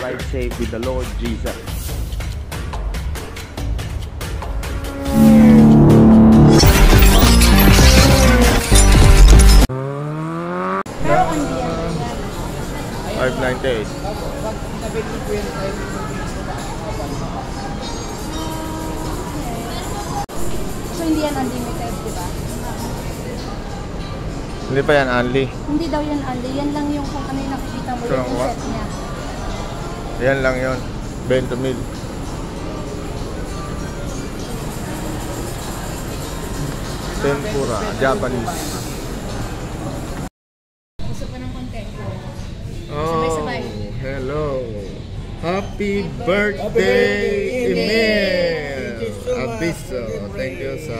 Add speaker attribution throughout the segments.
Speaker 1: Ride safe with the Lord Jesus.
Speaker 2: Pero hindi yan.
Speaker 1: 598.
Speaker 2: So hindi yan unlimited, di ba?
Speaker 1: Hindi pa yan only.
Speaker 2: Hindi daw yan unli. Yan lang yung kung ano yung nakikita mo yung
Speaker 1: What?
Speaker 2: set niya.
Speaker 1: Yan lang yun. 20,000. Tempura, Japanese.
Speaker 2: Gusto pa ng content.
Speaker 1: Oh,
Speaker 2: Sabay-sabay.
Speaker 1: hello. Happy birthday, Emil! Abiso. Thank you sa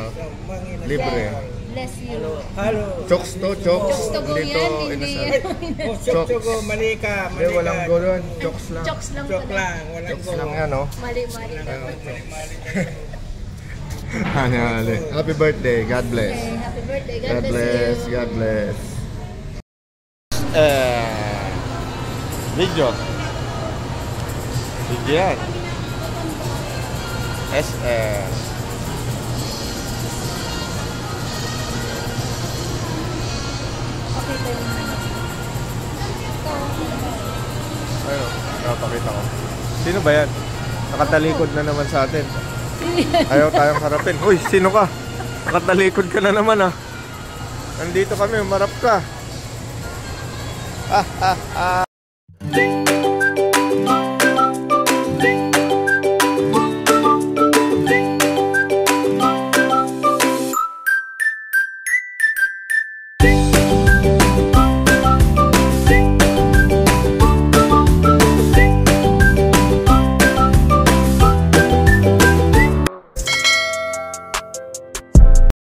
Speaker 1: libre.
Speaker 2: Bless you.
Speaker 3: Halo.
Speaker 1: Chokes to, chokes.
Speaker 2: Chokes to go
Speaker 1: Dito,
Speaker 2: yan, hindi
Speaker 1: inasal.
Speaker 2: yan.
Speaker 3: Choco, mali ka.
Speaker 1: Hindi, walang go doon. Chokes lang.
Speaker 2: Chokes lang
Speaker 3: Chok
Speaker 2: pala.
Speaker 3: lang, walang
Speaker 1: Chokes
Speaker 3: go.
Speaker 1: lang yan, no?
Speaker 2: Mali-mali.
Speaker 1: Happy birthday. God bless.
Speaker 2: Okay, happy birthday.
Speaker 1: God bless.
Speaker 2: you.
Speaker 1: God bless. Video. Video yan. SS.
Speaker 2: Okay, tayo na.
Speaker 1: Ayun, napakita ko. Sino ba yan? Nakatalikod na naman sa atin. Ayaw tayong harapin. Uy, sino ka? Nakatalikod ka na naman ah. Nandito kami, umarap ka.